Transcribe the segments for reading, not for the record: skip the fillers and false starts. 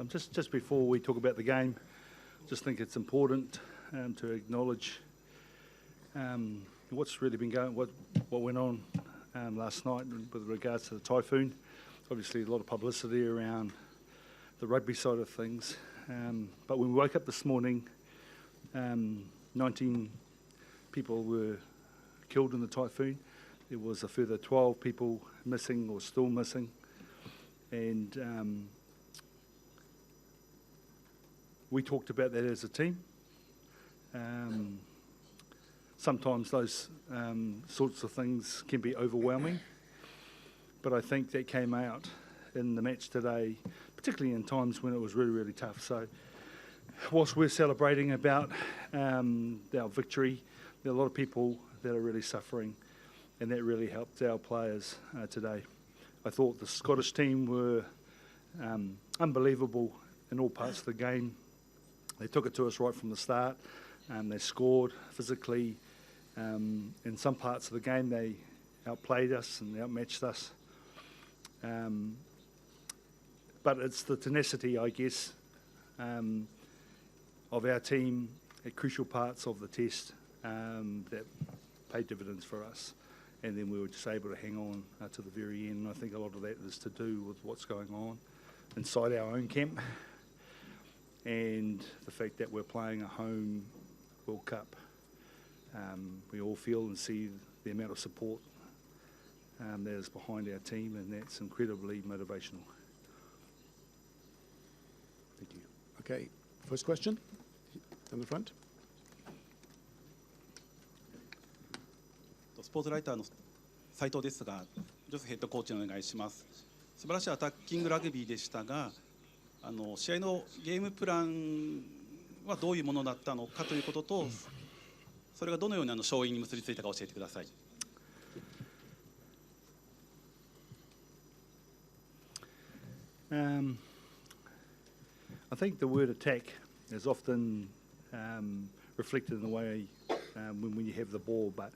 Just before we talk about the game, just think it's important to acknowledge what's really been going, what went on last night with regards to the typhoon. Obviously, a lot of publicity around the rugby side of things. But when we woke up this morning, 19 people were killed in the typhoon. There was a further 12 people missing or still missing. And we talked about that as a team. Sometimes those sorts of things can be overwhelming, but I think that came out in the match today, particularly in times when it was really, really tough. So whilst we're celebrating about our victory, there are a lot of people that are really suffering, and that really helped our players today. I thought the Scottish team were unbelievable in all parts of the game. They took it to us right from the start. They scored physically. In some parts of the game, they outplayed us and outmatched us. But it's the tenacity, I guess, of our team at crucial parts of the test that paid dividends for us. And then we were just able to hang on to the very end. And I think a lot of that is to do with what's going on inside our own camp and the fact that we're playing a home World Cup. We all feel and see the amount of support that is behind our team, and that's incredibly motivational. Thank you. Okay, first question in the front. スポーツライターの斉藤ですが、ジョセフヘッドコーチにお願いします。素晴らしいアタッキングラグビーでしたが、試合のゲームプランはどういうものだったのかということと、それがどのように勝因に結びついたか教えてください。I think the word attack is often reflected in the way when you have the ball, but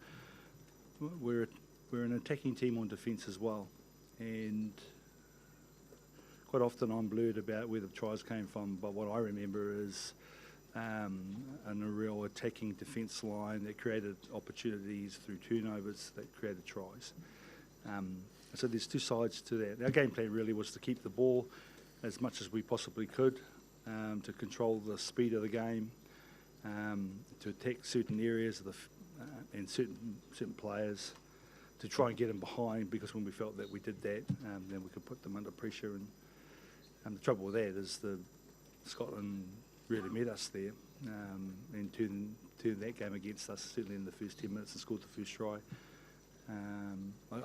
we're an attacking team on defence as well, and quite often I'm blurred about where the tries came from, but what I remember is a real attacking defence line that created opportunities through turnovers that created tries. So there's two sides to that. Our game plan really was to keep the ball as much as we possibly could, to control the speed of the game, to attack certain areas of and certain players, to try and get them behind, because when we felt that we did that, then we could put them under pressure. And the trouble with that is Scotland really met us there and turned that game against us, certainly in the first 10 minutes, and scored the first try.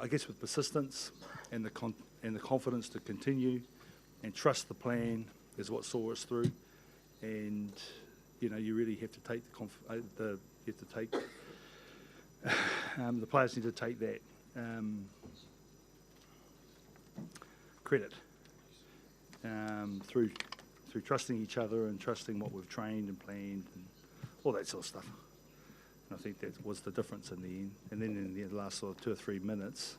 I guess with persistence and the confidence to continue and trust the plan is what saw us through. And you really have to take the players need to take that credit through trusting each other and trusting what we've trained and planned and all that sort of stuff. And I think that was the difference in the end. And then in the last sort of 2 or 3 minutes,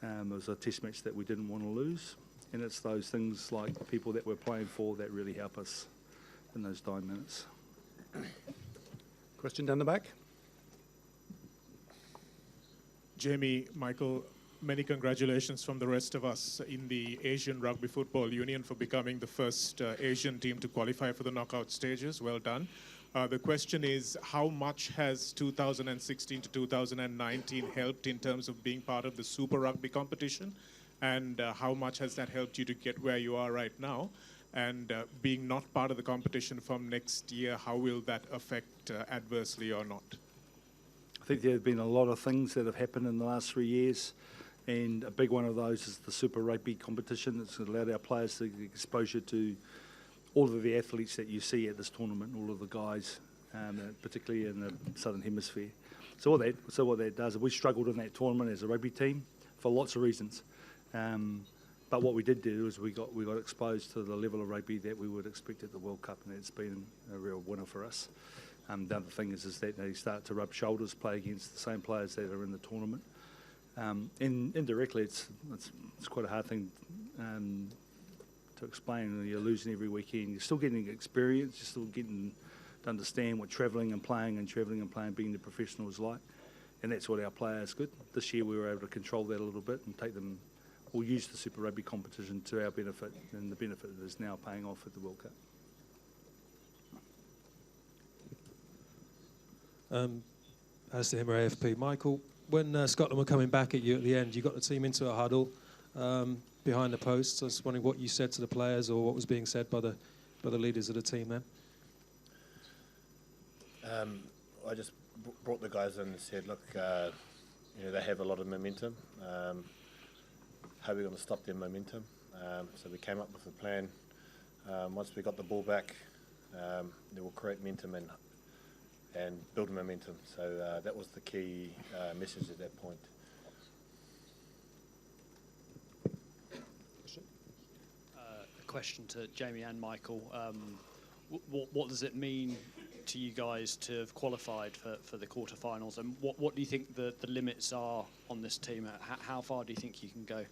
it was a test match that we didn't want to lose. And it's those things like the people that we're playing for that really help us in those 9 minutes. Question down the back. Jamie, Michael, many congratulations from the rest of us in the Asian Rugby Football Union for becoming the first Asian team to qualify for the knockout stages. Well done. The question is, how much has 2016 to 2019 helped in terms of being part of the Super Rugby competition? And how much has that helped you to get where you are right now? And being not part of the competition from next year, how will that affect adversely or not? I think there have been a lot of things that have happened in the last 3 years, and a big one of those is the Super Rugby competition. It's allowed our players to get exposure to all of the athletes that you see at this tournament, all of the guys, particularly in the Southern Hemisphere. So what that does, we struggled in that tournament as a rugby team for lots of reasons. But what we did do is we got exposed to the level of rugby that we would expect at the World Cup, and it's been a real winner for us. The other thing is that they start to rub shoulders, play against the same players that are in the tournament. And indirectly, it's quite a hard thing to explain. You're losing every weekend. You're still getting experience. You're still getting to understand what travelling and playing being the professional is like. And that's what our players good. This year we were able to control that a little bit and take them, or use the Super Rugby competition to our benefit, and the benefit is now paying off at the World Cup. As to him or AFP, Michael, when Scotland were coming back at you at the end, you got the team into a huddle behind the posts. I was wondering what you said to the players, or what was being said by the leaders of the team then. I just brought the guys in and said, look, they have a lot of momentum. How are we going to stop their momentum? So we came up with a plan. Once we got the ball back, they will create momentum and build momentum. So that was the key message at that point. A question to Jamie and Michael. What does it mean to you guys to have qualified for the quarterfinals, and what do you think the limits are on this team? How far do you think you can go?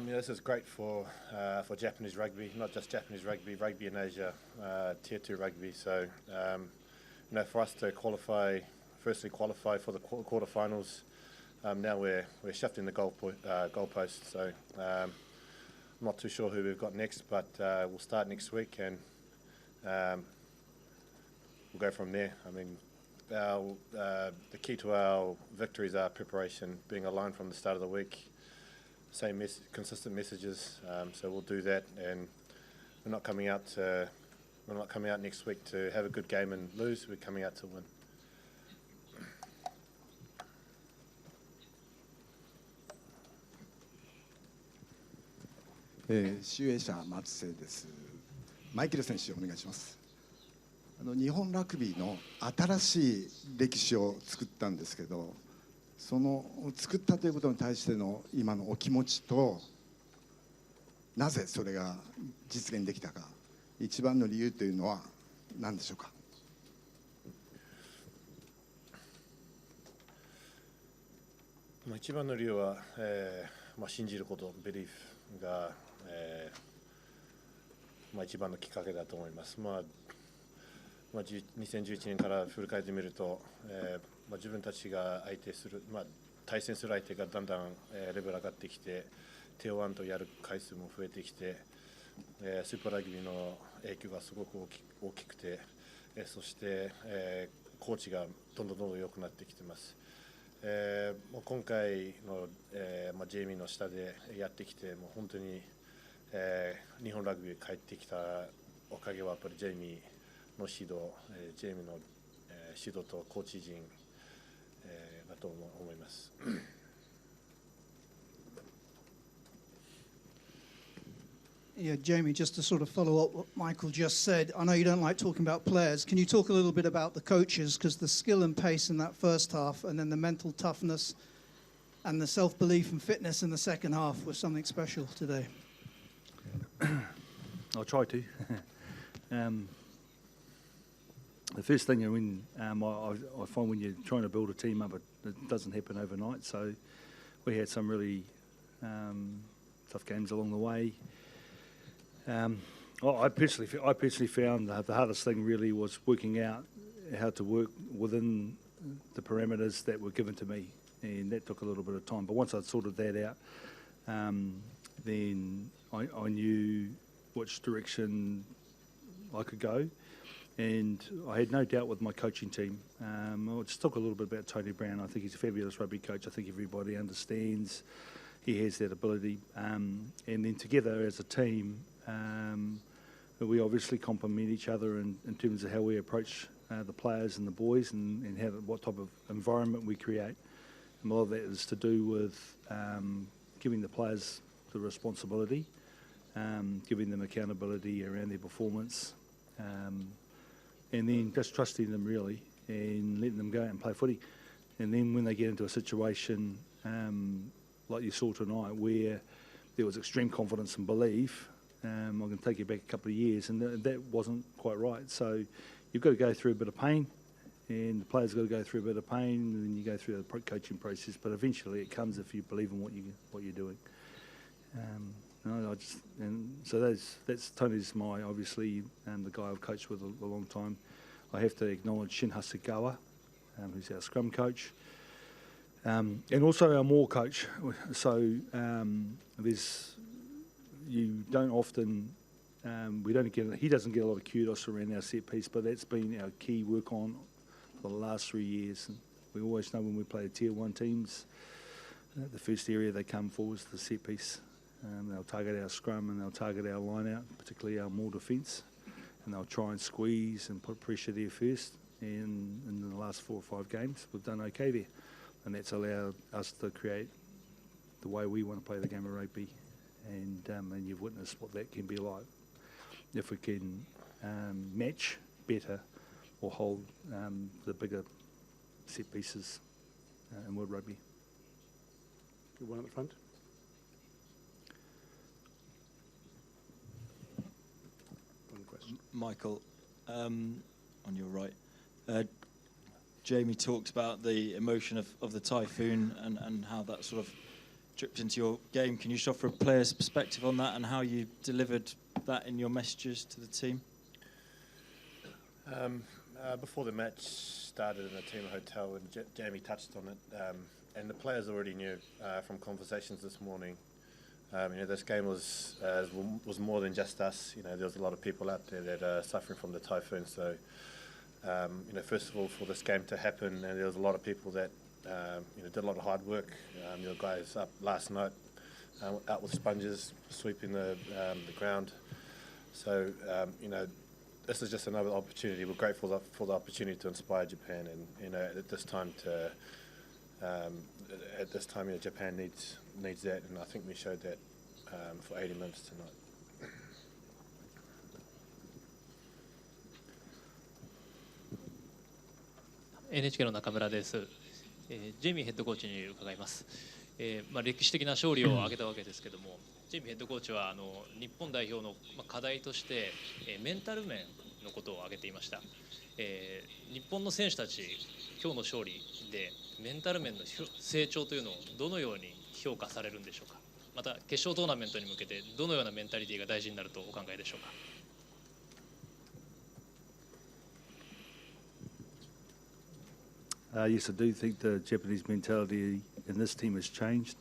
This is great for Japanese rugby, not just Japanese rugby, rugby in Asia, Tier 2 rugby. So, for us to qualify for the quarterfinals, now we're shifting the goalposts. So, I'm not too sure who we've got next, but we'll start next week and we'll go from there. I mean, the key to our victories are preparation, being aligned from the start of the week. Same consistent messages, so we'll do that, and we're not coming out next week to have a good game and lose. We're coming out to win. 集英社松瀬です。マイケル選手お願いします。日本ラグビーの新しい歴史を作ったんですけど、その作ったということに対しての今のお気持ちと、なぜそれが実現できたか、一番の理由というのは何でしょうか。一番の理由は、信じること、ベリーフが、一番のきっかけだと思います。2011年から振り返ってみると、自分たちが対戦する相手がだんだん、レベル上がってきて、手をワンとやる回数も増えてきて、スーパーラグビーの影響がすごく大きくて、そして、コーチがどんどん良くなってきています。今回の、ジェイミーの下でやってきて、もう本当に、日本ラグビー帰ってきたおかげはやっぱりジェイミーの指導、ジェイミーの、指導とコーチ陣、だと思います。Yeah, Jamie, just to sort of follow up what Michael just said, I know you don't like talking about players. Can you talk a little bit about the coaches? Because the skill and pace in that first half, and then the mental toughness and the self-belief and fitness in the second half was something special today. I'll try to. The first thing when I find when you're trying to build a team up, it doesn't happen overnight. So we had some really tough games along the way. I personally found the hardest thing really was working out how to work within the parameters that were given to me, and that took a little bit of time. But once I'd sorted that out, then I knew which direction I could go, and I had no doubt with my coaching team. I'll just talk a little bit about Tony Brown. I think he's a fabulous rugby coach. I think everybody understands he has that ability, and then together as a team, we obviously complement each other in terms of how we approach the players and the boys, and what type of environment we create. And a lot of that is to do with giving the players the responsibility, giving them accountability around their performance, and then just trusting them really and letting them go out and play footy. And then when they get into a situation like you saw tonight, where there was extreme confidence and belief, I can take you back a couple of years, and that wasn't quite right. So you've got to go through a bit of pain, and the players got to go through a bit of pain, and then you go through the coaching process. But eventually, it comes if you believe in what you're doing. So that's Tony's obviously the guy I've coached with a long time. I have to acknowledge Shin Hasagawa, who's our scrum coach, and also our Moore coach. So you don't often. He doesn't get a lot of kudos around our set piece, but that's been our key work on for the last 3 years. And we always know when we play the Tier 1 teams, the first area they come for is the set piece. They'll target our scrum and they'll target our line out, particularly our more defence, and they'll try and squeeze and put pressure there first. And in the last 4 or 5 games, we've done okay there, and that's allowed us to create the way we want to play the game of rugby. And you've witnessed what that can be like if we can match better or hold the bigger set pieces in world rugby. Good one at the front. One question. Michael, on your right, Jamie talked about the emotion of the typhoon and how that sort of dripped into your game. Can you just offer a player's perspective on that and how you delivered that in your messages to the team? Before the match started in the team hotel, and Jamie touched on it, and the players already knew from conversations this morning. This game was more than just us. There was a lot of people out there that are suffering from the typhoon. So, first of all, for this game to happen, and there was a lot of people that did a lot of hard work. Your guys up last night, out with sponges, sweeping the ground. So, this is just another opportunity. We're grateful for the opportunity to inspire Japan, and at this time Japan needs that, and I think we showed that for 80 minutes tonight. NHK の中村です。ジェイミーヘッドコーチに伺います。歴史的な勝利を挙げたわけですけども、ジェイミーヘッドコーチは日本代表の課題としてメンタル面のことを挙げていました。日本の選手たち、今日の勝利でメンタル面の成長というのをどのように評価されるんでしょうか。また決勝トーナメントに向けてどのようなメンタリティが大事になるとお考えでしょうか。Yes, I do think the Japanese mentality in this team has changed.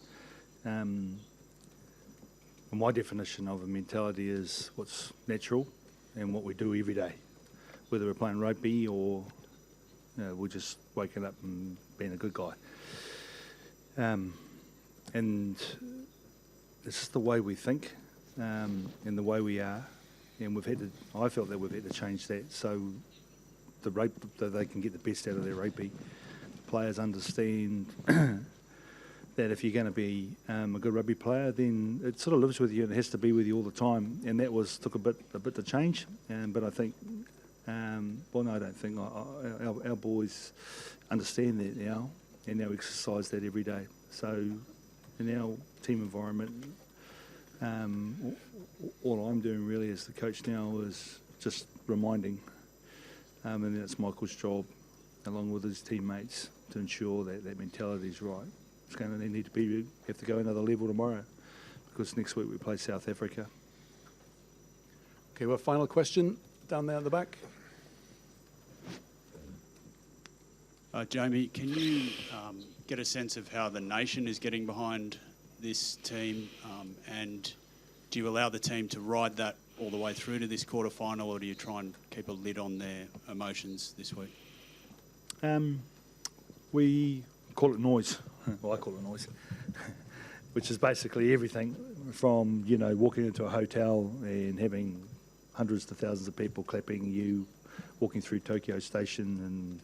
My definition of a mentality is what's natural and what we do every day, whether we're playing rugby or we're just waking up and being a good guy. And it's just the way we think and the way we are, and I felt that we've had to change that so that they can get the best out of their rugby. Players understand that if you're going to be a good rugby player, then it sort of lives with you and it has to be with you all the time. And that took a bit to change. But I think, I don't think our boys understand that now and now exercise that every day. So in our team environment, all I'm doing really as the coach now is just reminding, and then it's Michael's job, along with his teammates, to ensure that that mentality is right. It's going to have to go another level tomorrow, because next week we play South Africa. Okay, well, final question down there at the back. Jamie, can you get a sense of how the nation is getting behind this team, and do you allow the team to ride that all the way through to this quarter-final, or do you try and keep a lid on their emotions this week? We call it noise. Well, I call it noise, which is basically everything from, walking into a hotel and having hundreds to thousands of people clapping you, walking through Tokyo Station and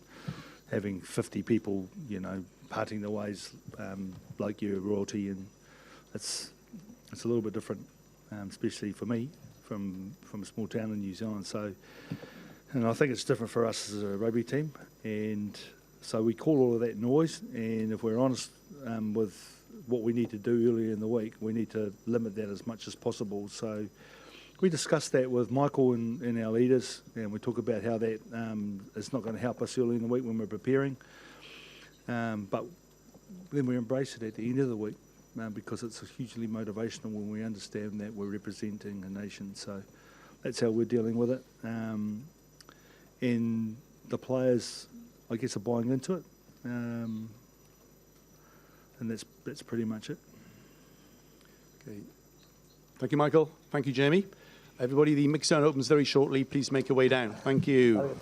having 50 people, parting their ways like you're royalty. And it's a little bit different, especially for me, from a small town in New Zealand. And I think it's different for us as a rugby team. And so we call all of that noise, and if we're honest with what we need to do earlier in the week, we need to limit that as much as possible. So We discussed that with Michael and our leaders, and we talk about how that is not going to help us early in the week when we're preparing. But then we embrace it at the end of the week because it's hugely motivational when we understand that we're representing a nation. So that's how we're dealing with it. And the players, I guess, are buying into it. And that's pretty much it. Okay. Thank you, Michael. Thank you, Jamie. Everybody, the mix zone opens very shortly. Please make your way down. Thank you.